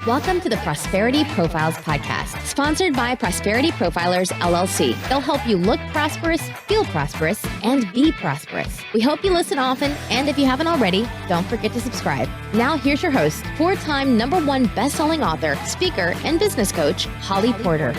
Welcome to the Prosperity Profiles podcast, sponsored by Prosperity Profilers, LLC. They'll help you look prosperous, feel prosperous, and be prosperous. We hope you listen often, and if you haven't already, don't forget to subscribe. Now, here's your host, four-time #1 best-selling author, speaker, and business coach, Holly Porter.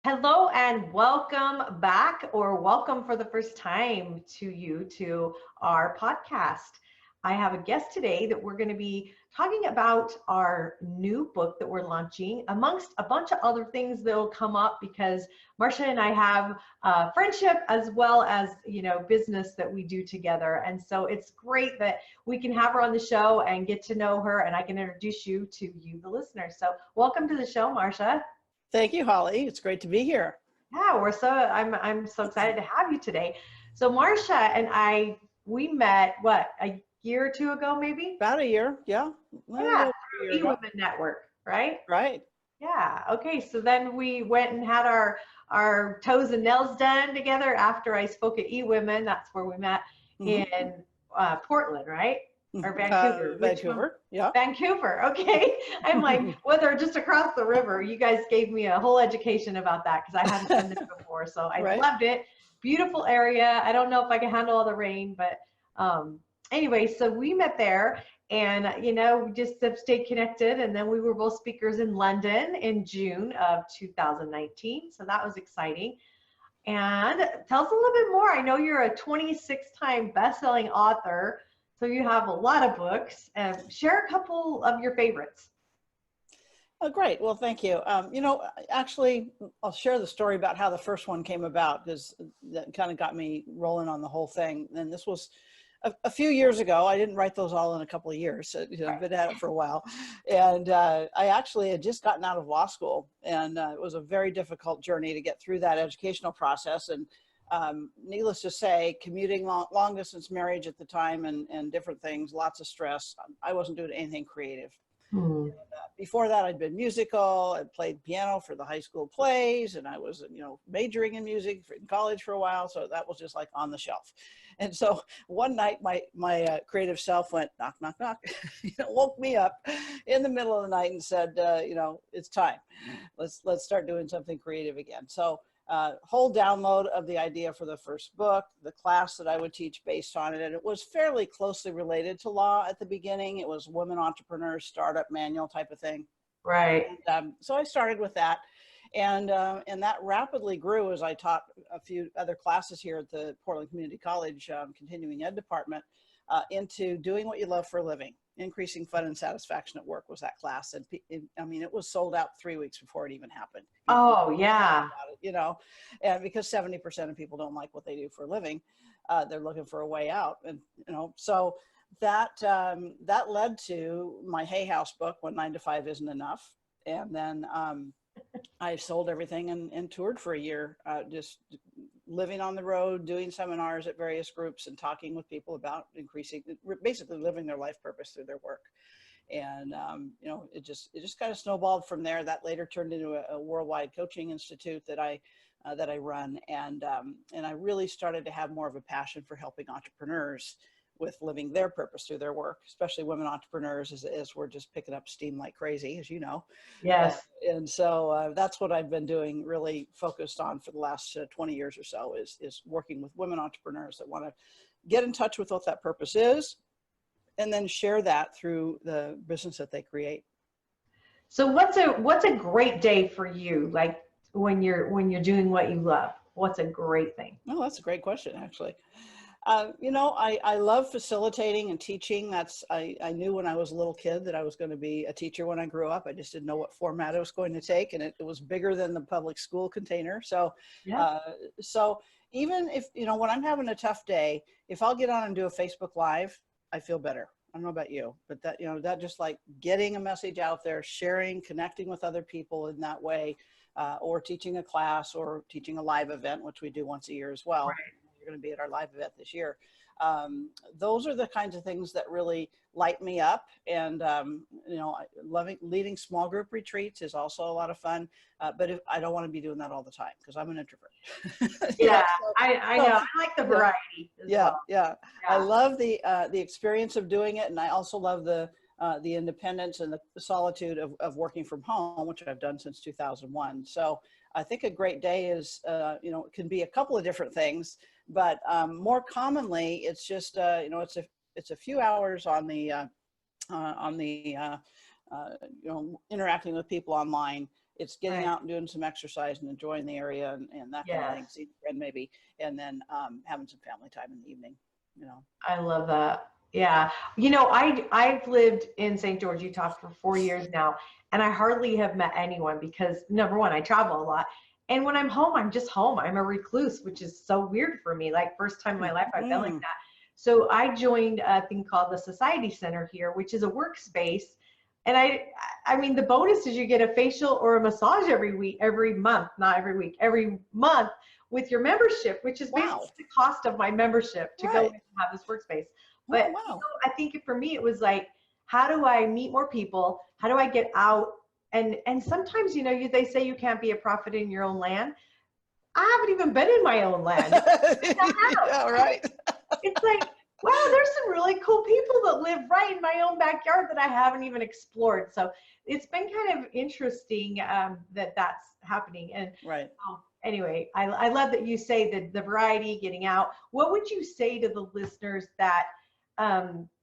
Hello and welcome back, or welcome for the first time to our podcast. I have a guest today that we're going to be talking about our new book that we're launching, amongst a bunch of other things that will come up because Marcia and I have a friendship as well as, business that we do together. And so it's great that we can have her on the show and get to know her, and I can introduce you to the listeners. So welcome to the show, Marcia. Thank you, Holly. It's great to be here. Yeah, I'm so excited to have you today. So Marcia and we met a year or two ago, maybe? About a year, yeah. Yeah, through eWomen Network, right? Right. Yeah. Okay. So then we went and had our toes and nails done together after I spoke at eWomen. That's where we met in Portland, right? Or Vancouver. Vancouver, yeah. Vancouver, okay. I'm like, whether just across the river. You guys gave me a whole education about that because I hadn't done this before. So I loved it. Beautiful area. I don't know if I can handle all the rain, but anyway, so we met there and, we just have stayed connected. And then we were both speakers in London in June of 2019. So that was exciting. And tell us a little bit more. I know you're a 26-time best-selling author. So you have a lot of books. Share a couple of your favorites. Oh, great. Well, thank you. Actually, I'll share the story about how the first one came about because that kind of got me rolling on the whole thing. And this was a few years ago. I didn't write those all in a couple of years. So, I've been at it for a while. And I actually had just gotten out of law school. And it was a very difficult journey to get through that educational process. And needless to say, commuting long distance marriage at the time and different things, lots of stress. I wasn't doing anything creative. And, before that, I'd been musical. I played piano for the high school plays, and I was, majoring in music in college for a while. So that was just like on the shelf. And so one night, my creative self went knock, knock, knock, woke me up in the middle of the night and said, it's time. Let's start doing something creative again. So whole download of the idea for the first book, the class that I would teach based on it. And it was fairly closely related to law at the beginning. It was women entrepreneurs, startup manual type of thing. Right. And, so I started with that. And that rapidly grew as I taught a few other classes here at the Portland Community College continuing ed department into doing what you love for a living. Increasing fun and satisfaction at work was that class. And it was sold out 3 weeks before it even happened. Oh, yeah. And because 70% of people don't like what they do for a living, they're looking for a way out. And, so that led to my Hay House book, When 9 to 5 Isn't Enough. And then I sold everything and toured for a year, just living on the road, doing seminars at various groups and talking with people about basically living their life purpose through their work. And, it just kind of snowballed from there. That later turned into a worldwide coaching institute that I run. And I really started to have more of a passion for helping entrepreneurs with living their purpose through their work, especially women entrepreneurs as we're just picking up steam like crazy, as you know. Yes. And so that's what I've been doing, really focused on for the last 20 years or so is working with women entrepreneurs that want to get in touch with what that purpose is and then share that through the business that they create. So what's a great day for you? Like when you're doing what you love, what's a great thing? Oh, that's a great question, actually. I love facilitating and teaching. I knew when I was a little kid that I was going to be a teacher when I grew up. I just didn't know what format it was going to take. And it was bigger than the public school container. So, so even if, when I'm having a tough day, if I'll get on and do a Facebook Live, I feel better. I don't know about you, but that just like getting a message out there, sharing, connecting with other people in that way, or teaching a class or teaching a live event, which we do once a year as well. Right. You're going to be at our live event this year. Those are the kinds of things that really light me up. And, you know, leading small group retreats is also a lot of fun. But I don't want to be doing that all the time because I'm an introvert. Yeah, I know. I like the variety as well. Yeah. I love the experience of doing it. And I also love the independence and the solitude of working from home, which I've done since 2001. So I think a great day is, you know, it can be a couple of different things, but more commonly, it's just, you know, it's a few hours on the you know, interacting with people online. It's getting out and doing some exercise and enjoying the area and that kind of thing, see a friend maybe, and then having some family time in the evening, you know. I love that. Yeah. You know, I've lived in St. George, Utah for 4 years now, and I hardly have met anyone because number one, I travel a lot. And when I'm home, I'm just home. I'm a recluse, which is so weird for me. Like first time in my life I've been like that. So I joined a thing called the Society Center here, which is a workspace. And I mean, the bonus is you get a facial or a massage every month, not every week, every month with your membership, which is basically the cost of my membership to go and have this workspace. But you know, I think for me, it was like, how do I meet more people? How do I get out? And sometimes, you know, they say you can't be a prophet in your own land. I haven't even been in my own land. Yeah, right. It's like, wow, there's some really cool people that live right in my own backyard that I haven't even explored. So it's been kind of interesting that that's happening. And anyway, I love that you say that the variety, getting out. What would you say to the listeners that,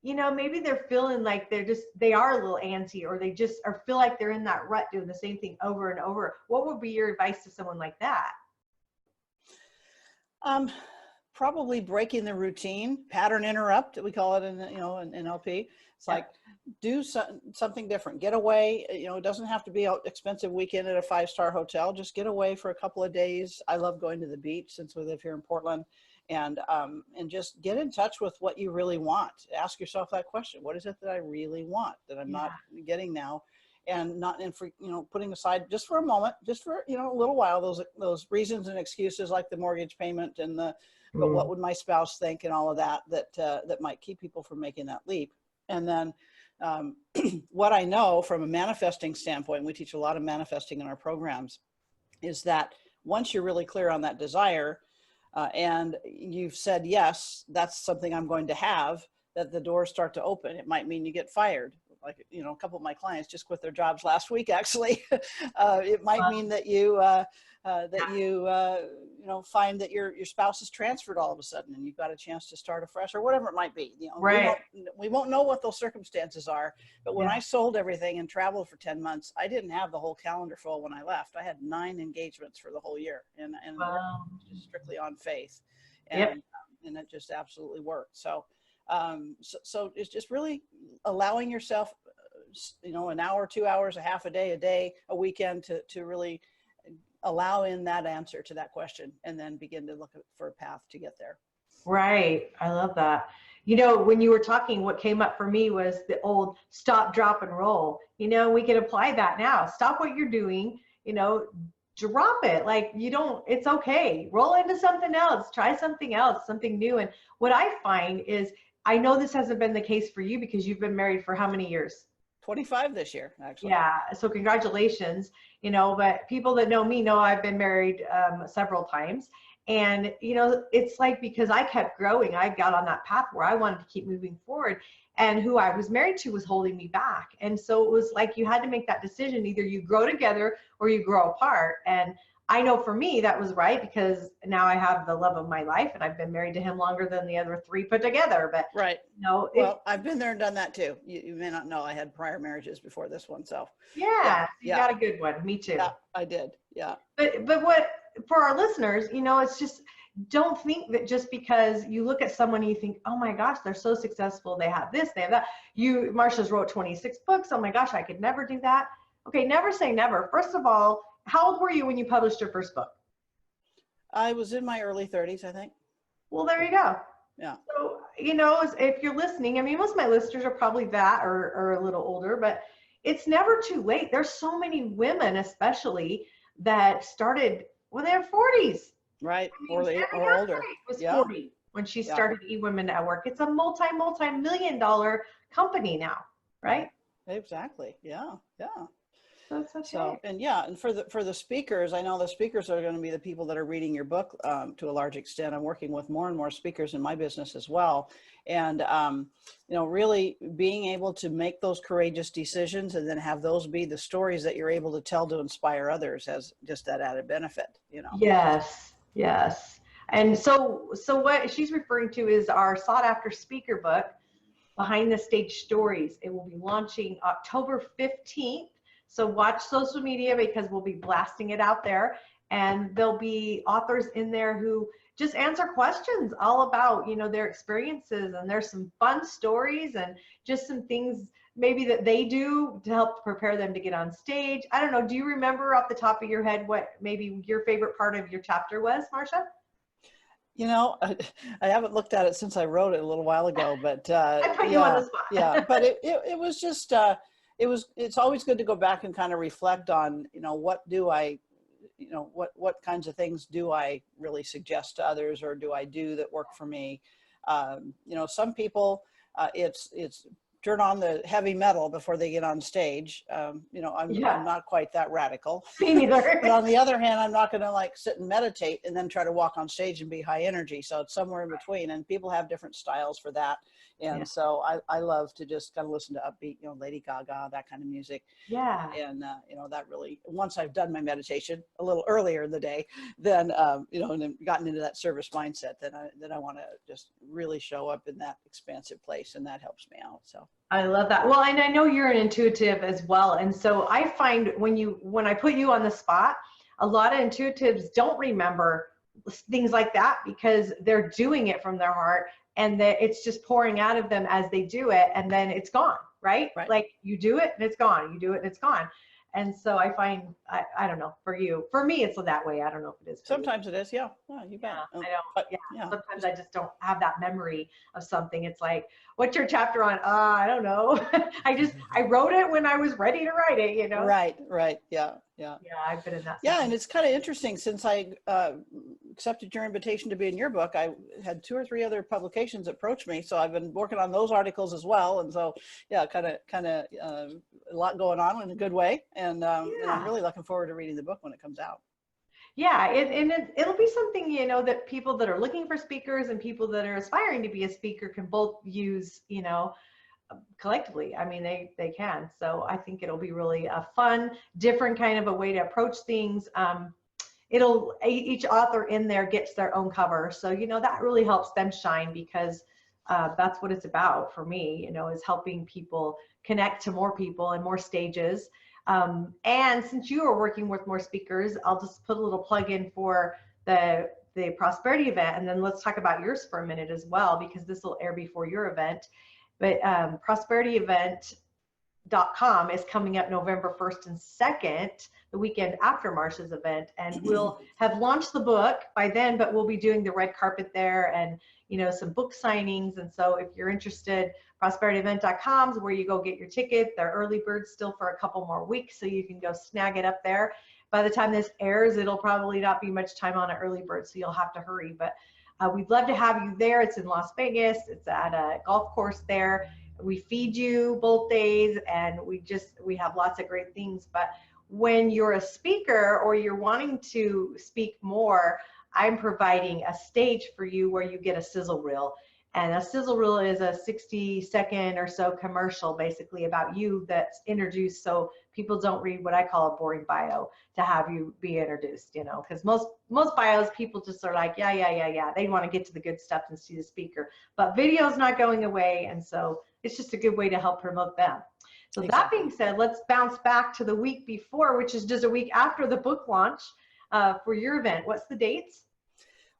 you know, maybe they're feeling like they are a little antsy, or they just feel like they're in that rut doing the same thing over and over? What would be your advice to someone like that? Probably breaking the routine, pattern interrupt, we call it in, you know, in NLP. It's like, do something different, get away. You know, it doesn't have to be an expensive weekend at a 5-star hotel. Just get away for a couple of days. I love going to the beach since we live here in Portland, and just get in touch with what you really want. Ask yourself that question. What is it that I really want that I'm not getting now? And not in for, you know, putting aside just for a moment, just for, you know, a little while, those reasons and excuses like the mortgage payment and but what would my spouse think and all of that might keep people from making that leap. And then what I know from a manifesting standpoint, we teach a lot of manifesting in our programs, is that once you're really clear on that desire and you've said, yes, that's something I'm going to have, that the doors start to open. It might mean you get fired. Like, you know, a couple of my clients just quit their jobs last week, actually. It might mean that you you know, find that your spouse is transferred all of a sudden and you've got a chance to start afresh, or whatever it might be. You know, we won't know what those circumstances are. But when I sold everything and traveled for 10 months, I didn't have the whole calendar full when I left. I had 9 engagements for the whole year, and just strictly on faith, and it just absolutely worked. So it's just really allowing yourself, you know, an hour, 2 hours, a half a day, a weekend to really allow in that answer to that question, and then begin to look for a path to get there. Right. I love that. You know, when you were talking, what came up for me was the old stop, drop, and roll. You know, we can apply that now. Stop what you're doing, you know, drop it. Like, it's okay. Roll into something else, try something else, something new. And what I find is, I know this hasn't been the case for you because you've been married for how many years? 25 this year, actually. Yeah. So congratulations, you know, but people that know me know I've been married several times. And, you know, it's like, because I kept growing, I got on that path where I wanted to keep moving forward, and who I was married to was holding me back. And so it was like, you had to make that decision. Either you grow together or you grow apart. And I know for me, that was right, because now I have the love of my life, and I've been married to him longer than the other 3 put together. But you know, well, I've been there and done that too. You may not know, I had prior marriages before this one. So you got a good one. Me too. Yeah, I did. Yeah. But what, for our listeners, you know, it's just, don't think that just because you look at someone and you think, oh my gosh, they're so successful, they have this, they have that. Marcia's wrote 26 books. Oh my gosh, I could never do that. Okay, never say never. First of all, how old were you when you published your first book? I was in my early 30s, I think. Well, there you go. Yeah. So, you know, if you're listening, I mean, most of my listeners are probably that or a little older, but it's never too late. There's so many women, especially, that started when they're 40s. Right. I mean, or older. was 40. when she started eWomen Network. It's a multi-million dollar company now, right? Exactly. Yeah. Yeah. That's okay. So, and for the speakers, I know the speakers are going to be the people that are reading your book to a large extent. I'm working with more and more speakers in my business as well. And, you know, really being able to make those courageous decisions and then have those be the stories that you're able to tell to inspire others has just that added benefit, you know. Yes, yes. And so what she's referring to is our sought after speaker book, Behind the Stage Stories. It will be launching October 15th. So watch social media because we'll be blasting it out there. And there'll be authors in there who just answer questions all about, you know, their experiences. And there's some fun stories and just some things maybe that they do to help prepare them to get on stage. I don't know. Do you remember off the top of your head what maybe your favorite part of your chapter was, Marcia? You know, I haven't looked at it since I wrote it a little while ago, but I put you on the spot. yeah, but it was just, it's always good to go back and kind of reflect on, you know, what do I, you know, what kinds of things do I really suggest to others or do I do that work for me? You know, some people, it's turn on the heavy metal before they get on stage. You know, I'm not quite that radical. Me neither. But on the other hand, I'm not going to like sit and meditate and then try to walk on stage and be high energy. So it's somewhere in between, and people have different styles for that. And so I love to just kind of listen to upbeat, you know, Lady Gaga, that kind of music. Yeah. And, you know, that really, once I've done my meditation a little earlier in the day, then, you know, and then gotten into that service mindset, then I want to just really show up in that expansive place, and that helps me out. So I love that. Well, and I know you're an intuitive as well. And so I find when I put you on the spot, a lot of intuitives don't remember things like that because they're doing it from their heart, and that it's just pouring out of them as they do it, and then it's gone, right? Like you do it and it's gone, you do it and it's gone. And so I find, I don't know, for me, it's that way. I don't know if it is. Sometimes it is. Yeah. Yeah, you bet. I don't, sometimes I just don't have that memory of something. It's like, what's your chapter on? I don't know. I wrote it when I was ready to write it, you know? Right. Yeah. Yeah, I've been in that. Yeah, and it's kind of interesting since I accepted your invitation to be in your book. I had 2 or 3 other publications approach me, so I've been working on those articles as well. And so, yeah, kind of a lot going on in a good way, and I'm really looking forward to reading the book when it comes out. Yeah, it'll be something, you know, that people that are looking for speakers and people that are aspiring to be a speaker can both use, you know, collectively. I mean, they can. So I think it'll be really a fun, different kind of a way to approach things. Each author in there gets their own cover. So, you know, that really helps them shine because that's what it's about for me, you know, is helping people connect to more people and more stages. And since you are working with more speakers, I'll just put a little plug in for the prosperity event. And then let's talk about yours for a minute as well, because this will air before your event. But prosperityevent.com is coming up November 1st and 2nd, the weekend after Marcia's event. And we'll have launched the book by then, but we'll be doing the red carpet there and, you know, some book signings. And so if you're interested, prosperityevent.com is where you go get your ticket. They're early birds still for a couple more weeks, so you can go snag it up there. By the time this airs, it'll probably not be much time on an early bird, so you'll have to hurry. But we'd love to have you there. It's in Las Vegas. It's at a golf course there. We feed you both days, and we have lots of great things. But when you're a speaker or you're wanting to speak more, I'm providing a stage for you where you get a sizzle reel. And a sizzle reel is a 60-second or so commercial basically about you that's introduced, so people don't read what I call a boring bio to have you be introduced, you know, because most bios, people just are like, yeah. They want to get to the good stuff and see the speaker. But video is not going away, and so it's just a good way to help promote them. So that being said, let's bounce back to the week before, which is just a week after the book launch for your event. What's the dates?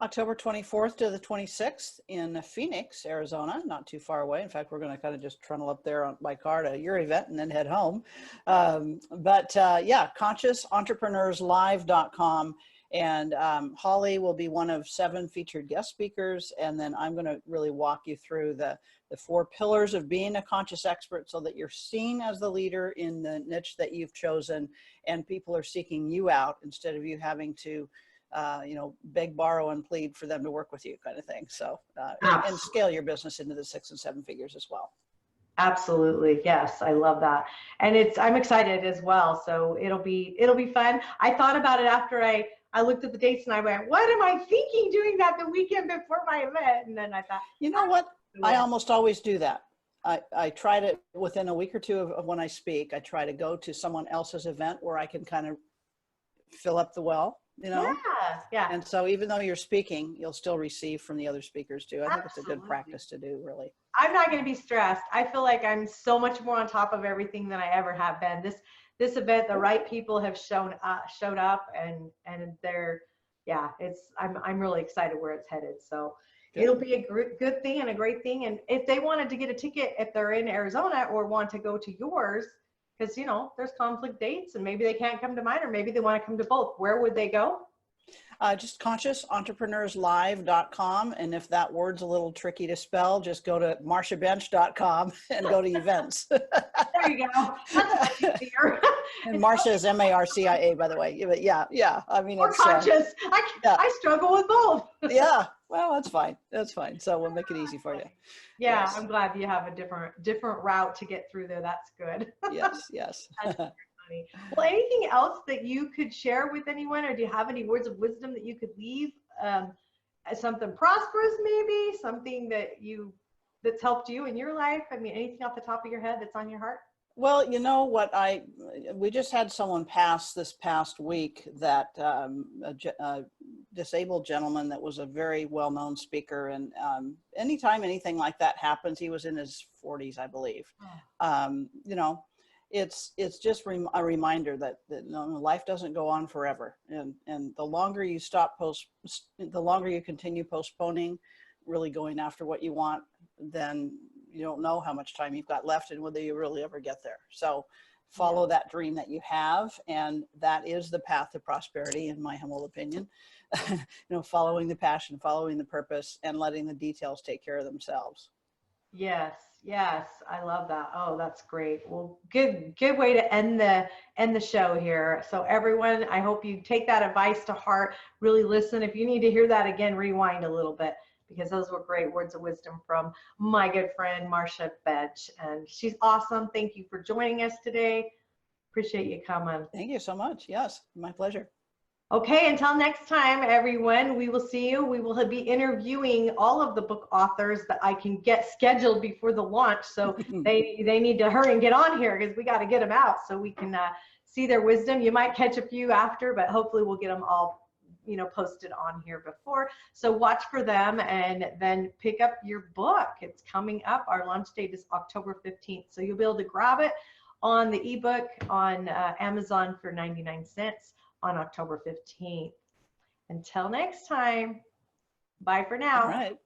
October 24th to the 26th in Phoenix, Arizona, not too far away. In fact, we're going to kind of just trundle up there by car to your event and then head home. Yeah, consciousentrepreneurslive.com. And Holly will be one of 7 featured guest speakers. And then I'm going to really walk you through the 4 pillars of being a conscious expert so that you're seen as the leader in the niche that you've chosen and people are seeking you out instead of you having to beg, borrow, and plead for them to work with you kind of thing. So, and scale your business into the 6 and 7 figures as well. Absolutely. Yes. I love that. And I'm excited as well. So it'll be fun. I thought about it after I looked at the dates and I went, what am I thinking doing that the weekend before my event? And then I thought, you know what? I almost always do that. I try to, within a week or two of when I speak, I try to go to someone else's event where I can kind of fill up the well, Yeah. And so even though you're speaking, you'll still receive from the other speakers too. I think it's a good practice to do, really. I'm not going to be stressed. I feel like I'm so much more on top of everything than I ever have been. This event, the right people have showed up, and they're, I'm really excited where it's headed. So good. It'll be a good thing and a great thing. And if they wanted to get a ticket, if they're in Arizona or want to go to yours, because there's conflict dates and maybe they can't come to mine, or maybe they want to come to both, where would they go? Just consciousentrepreneurslive.com. And if that word's a little tricky to spell, just go to marciabench.com and go to events. There you go. That's easier. And Marcia is MARCIA, by the way. But yeah. I mean, or conscious. I struggle with both. Yeah. Well, that's fine. So we'll make it easy for you. Yeah. Yes. I'm glad you have a different route to get through there. That's good. Yes. That's funny. Well, anything else that you could share with anyone, or do you have any words of wisdom that you could leave? Something prosperous, maybe something that's helped you in your life. I mean, anything off the top of your head that's on your heart? Well, you know what, we just had someone pass this past week, that a disabled gentleman that was a very well-known speaker. And anytime anything like that happens, he was in his 40s, I believe. It's just a reminder that life doesn't go on forever. And the longer you the longer you continue postponing, really going after what you want, then you don't know how much time you've got left and whether you really ever get there. So follow that dream that you have. And that is the path to prosperity, in my humble opinion. Following the passion, following the purpose, and letting the details take care of themselves. Yes. I love that. Oh, that's great. Well, good way to end the show here. So everyone, I hope you take that advice to heart, really listen. If you need to hear that again, rewind a little bit, because those were great words of wisdom from my good friend, Marcia Bench. And she's awesome. Thank you for joining us today. Appreciate you coming. Thank you so much. Yes, my pleasure. Okay, until next time, everyone, we will see you. We will be interviewing all of the book authors that I can get scheduled before the launch. So they need to hurry and get on here, because we got to get them out so we can see their wisdom. You might catch a few after, but hopefully we'll get them all posted on here before. So watch for them, and then pick up your book. It's coming up. Our launch date is October 15th. So you'll be able to grab it on the ebook on Amazon for 99 cents on October 15th. Until next time, bye for now. All right.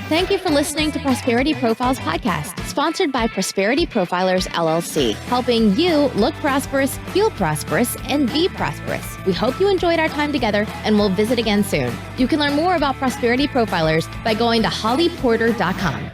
Thank you for listening to Prosperity Profiles Podcast, sponsored by Prosperity Profilers, LLC, helping you look prosperous, feel prosperous, and be prosperous. We hope you enjoyed our time together, and we'll visit again soon. You can learn more about Prosperity Profilers by going to hollyporter.com.